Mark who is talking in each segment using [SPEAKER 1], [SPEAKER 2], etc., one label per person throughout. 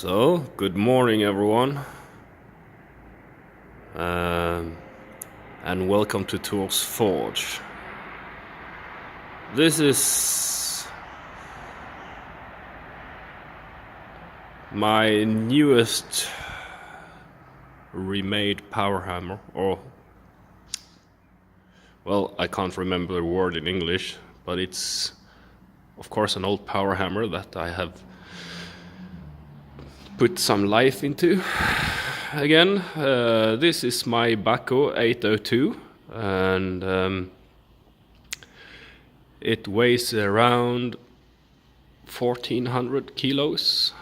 [SPEAKER 1] So, good morning everyone, and welcome to Tools Forge. This is my newest remade powerhammer, or, well, I can't remember the word in English, but it's of course an old powerhammer that I have put some life into again. This is my BAHCO 802, and it weighs around 1400 kilos,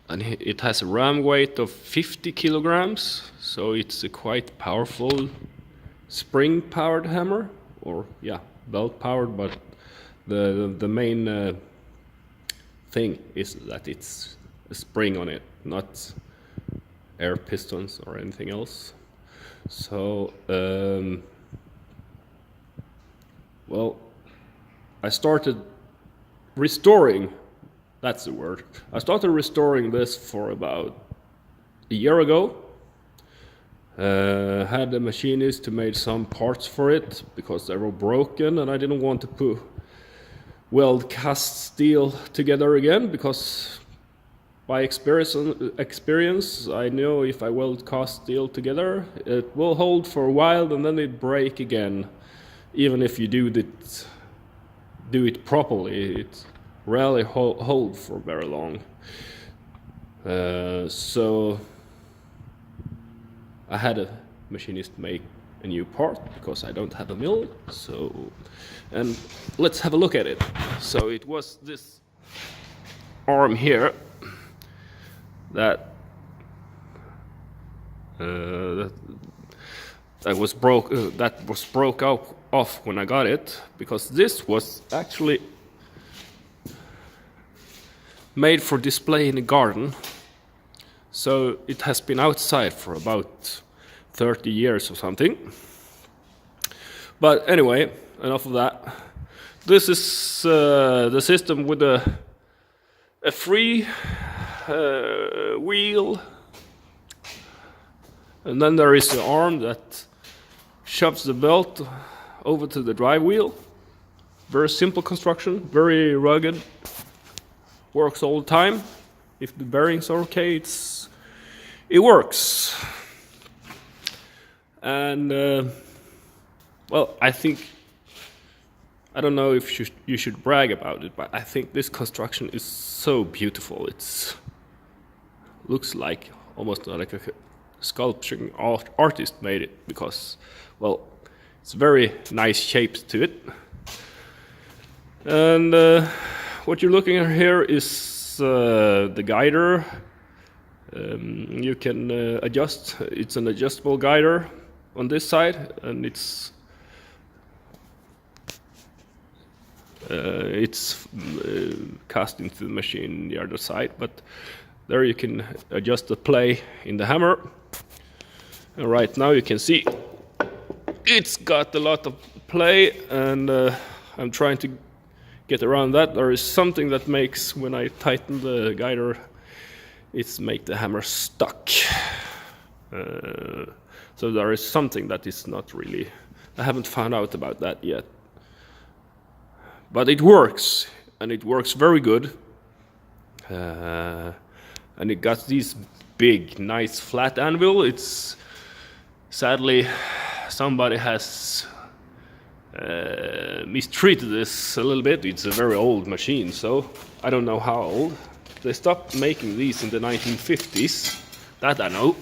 [SPEAKER 1] and it has a ram weight of 50 kilograms, so it's a quite powerful spring powered hammer, or yeah, belt powered, but the main thing is that it's a spring on it, not air pistons or anything else. So well, I started restoring, that's the word, I started restoring this for about a year ago. Had a machinist who made some parts for it because they were broken, and I didn't want to weld cast steel together again, because by experience, I know if I weld cast steel together, it will hold for a while and then it break again. Even if you do it properly, it rarely hold for very long. So I had a machinist make a new part because I don't have a mill. So, and let's have a look at it. So it was this arm here that was broke off when I got it, because this was actually made for display in a garden. So it has been outside for about 30 years or something. But anyway, enough of that. This is the system with a free wheel, and then there is the arm that shoves the belt over to the drive wheel. Very simple construction, very rugged, works all the time. If the bearings are okay, it works. And well, I don't know if you should brag about it, but I think this construction is so beautiful. It looks like almost like a sculpturing artist made it, because, well, it's very nice shapes to it. And what you're looking at here is the guider. You can adjust. It's an adjustable guider on this side, and it's cast into the machine the other side, but there you can adjust the play in the hammer. And right now you can see it's got a lot of play, and I'm trying to get around that. There is something that makes, when I tighten the guider, it's make the hammer stuck. So there is something that is not really, I haven't found out about that yet. But it works, and it works very good. And it got these big, nice flat anvil. It's sadly somebody has mistreated this a little bit. It's a very old machine, so I don't know how old. They stopped making these in the 1950s, that I know.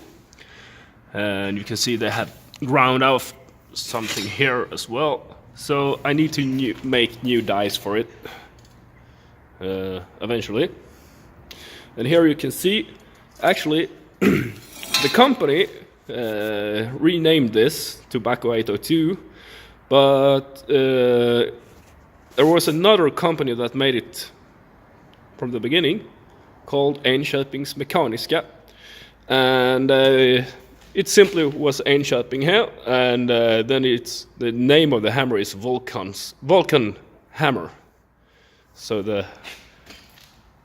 [SPEAKER 1] And you can see they have ground out something here as well. So I need to make new dies for it eventually. And here you can see, actually, the company renamed this to BAHCO 802, but there was another company that made it from the beginning, called Enköpings Mekaniska, and it simply was Enköping here, and then the name of the hammer is Vulcanus-Hammer, so the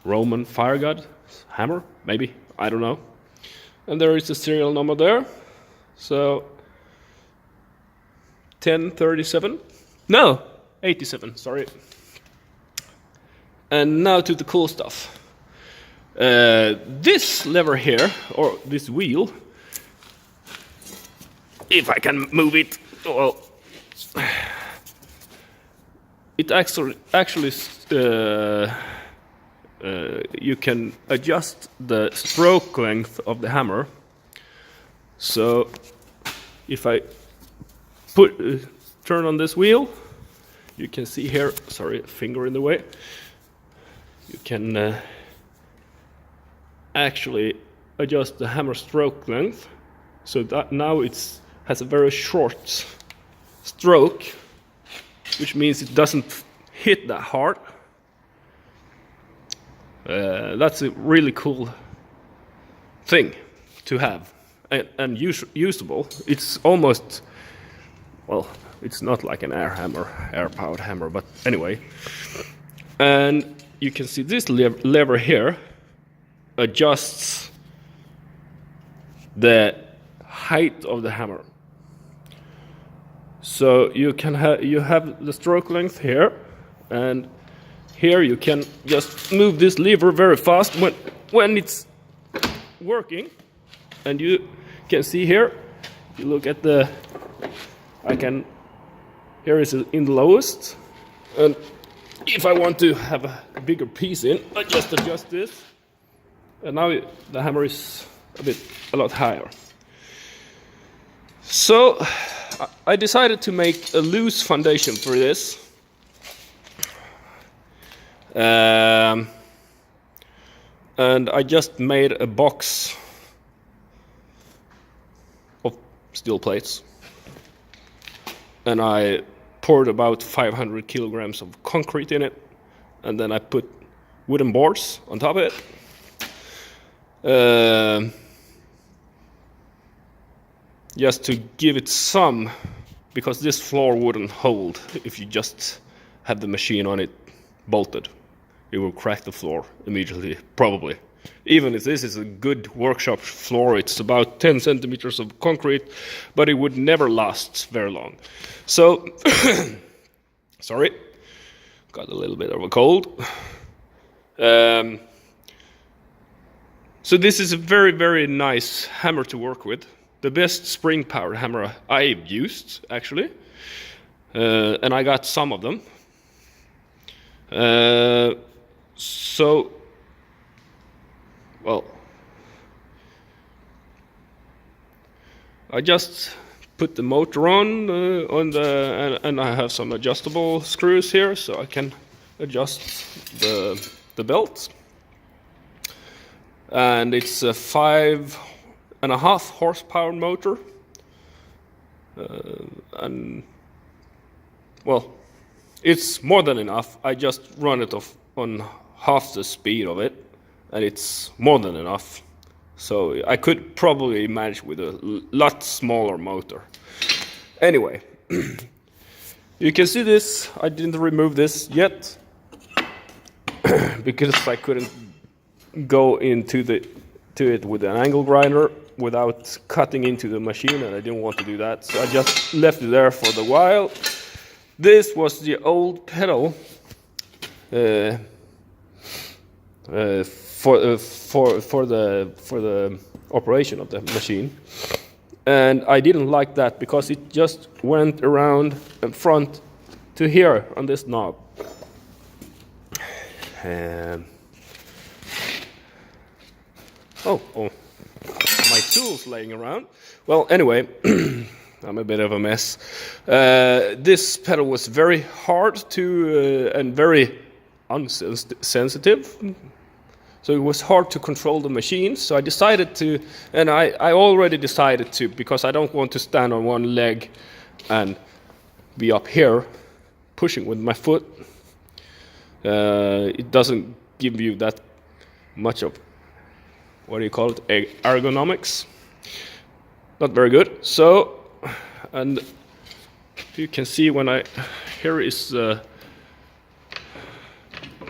[SPEAKER 1] Roman fire god hammer, maybe, I don't know. And there is a serial number there. So 1037. No, 87, sorry. And now to the cool stuff. This lever here, or this wheel, if I can move it, well, it actually you can adjust the stroke length of the hammer. So if I turn on this wheel, you can see here, sorry, finger in the way, you can actually adjust the hammer stroke length, so that now it has a very short stroke, which means it doesn't hit that hard. That's a really cool thing to have, and usable. It's almost, well, it's not like an air-powered hammer, but anyway. And you can see this lever here adjusts the height of the hammer. So you can have the stroke length here, and here you can just move this lever very fast when it's working. And you can see here, you look at the, here is in the lowest, and if I want to have a bigger piece in, I just adjust this, and now the hammer is a lot higher. So I decided to make a loose foundation for this. And I just made a box of steel plates, and I poured about 500 kilograms of concrete in it, and then I put wooden boards on top of it. Just to give it some, because this floor wouldn't hold if you just had the machine on it bolted. It will crack the floor immediately, probably. Even if this is a good workshop floor, it's about 10 centimeters of concrete, but it would never last very long. So, sorry, got a little bit of a cold. So this is a very, very nice hammer to work with. The best spring-powered hammer I've used, actually. And I got some of them. So, well, I just put the motor on and I have some adjustable screws here, so I can adjust the belt. And it's a 5.5 horsepower motor, and well, it's more than enough. I just run it off on half the speed of it, and it's more than enough. So I could probably manage with a lot smaller motor. Anyway, you can see this. I didn't remove this yet because I couldn't go into it with an angle grinder without cutting into the machine, and I didn't want to do that, so I just left it there for a while. This was the old pedal for the operation of the machine, and I didn't like that because it just went around in front to here on this knob. Oh, my tools laying around. Well, anyway, I'm a bit of a mess. This pedal was very hard to and very unsensitive, so it was hard to control the machine. So I decided to, and I already decided to, because I don't want to stand on one leg and be up here pushing with my foot. It doesn't give you that much of, what do you call it, ergonomics. Not very good. So, and you can see here is the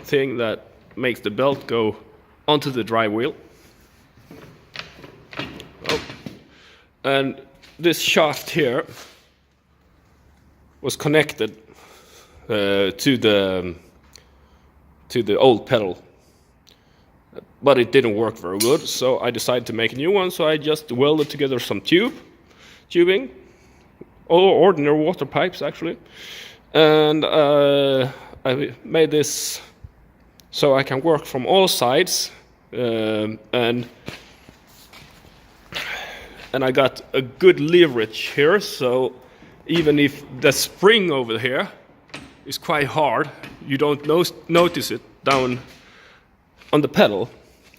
[SPEAKER 1] thing that makes the belt go onto the drive wheel. Oh. And this shaft here was connected to the old pedal, but it didn't work very good, so I decided to make a new one. So I just welded together some tubing, or ordinary water pipes actually, and I made this so I can work from all sides, and I got a good leverage here, so even if the spring over here is quite hard, you don't notice it down on the pedal.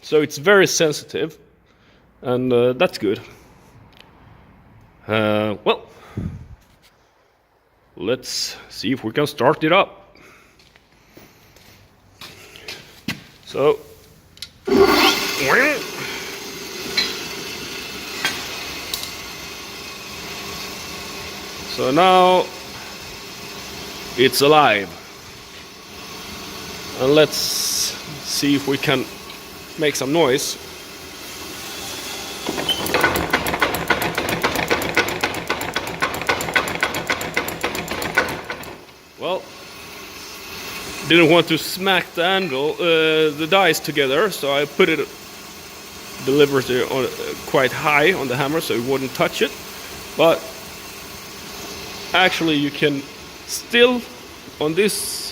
[SPEAKER 1] So it's very sensitive, and that's good. Well, let's see if we can start it up. So, now it's alive, and let's see if we can make some noise. Well, didn't want to smack the anvil, the dies together, so I put it deliberately on quite high on the hammer so it wouldn't touch it. But actually, you can still, on this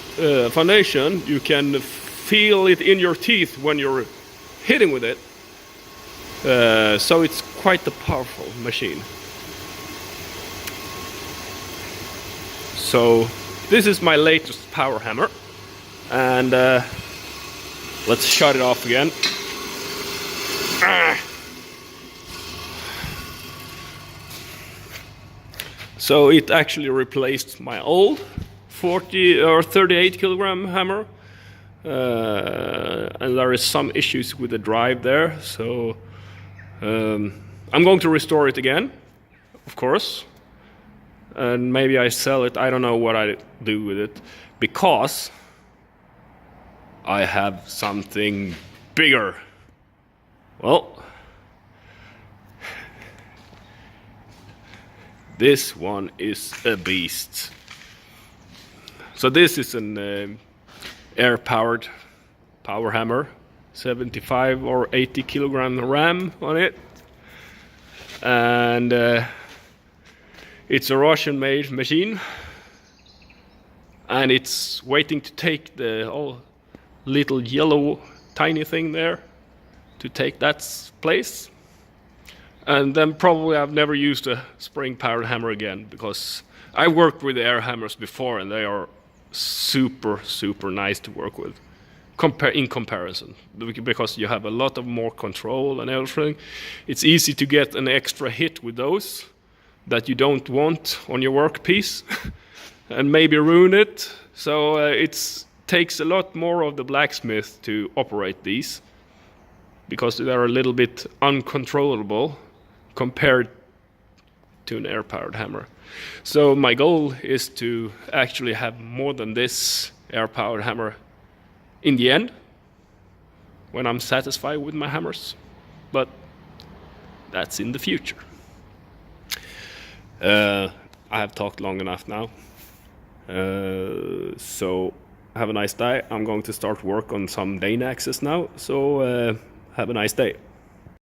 [SPEAKER 1] foundation, you can feel it in your teeth when you're hitting with it. So it's quite a powerful machine. So this is my latest power hammer, and let's shut it off again. So it actually replaced my old 40 or 38 kilogram hammer, and there is some issues with the drive there, so I'm going to restore it again, of course, and maybe I sell it. I don't know what I do with it, because I have something bigger. Well, this one is a beast. So this is an air-powered power hammer, 75 or 80 kilogram ram on it, and it's a Russian-made machine, and it's waiting to take the little yellow tiny thing there to take that place. And then probably I've never used a spring-powered hammer again, because I worked with air hammers before, and they are super, super nice to work with in comparison, because you have a lot of more control and everything. It's easy to get an extra hit with those that you don't want on your workpiece and maybe ruin it. So it takes a lot more of the blacksmith to operate these, because they're a little bit uncontrollable compared to an air-powered hammer. So my goal is to actually have more than this air-powered hammer in the end, when I'm satisfied with my hammers. But that's in the future. I have talked long enough now. So have a nice day. I'm going to start work on some Dane axes now. So have a nice day.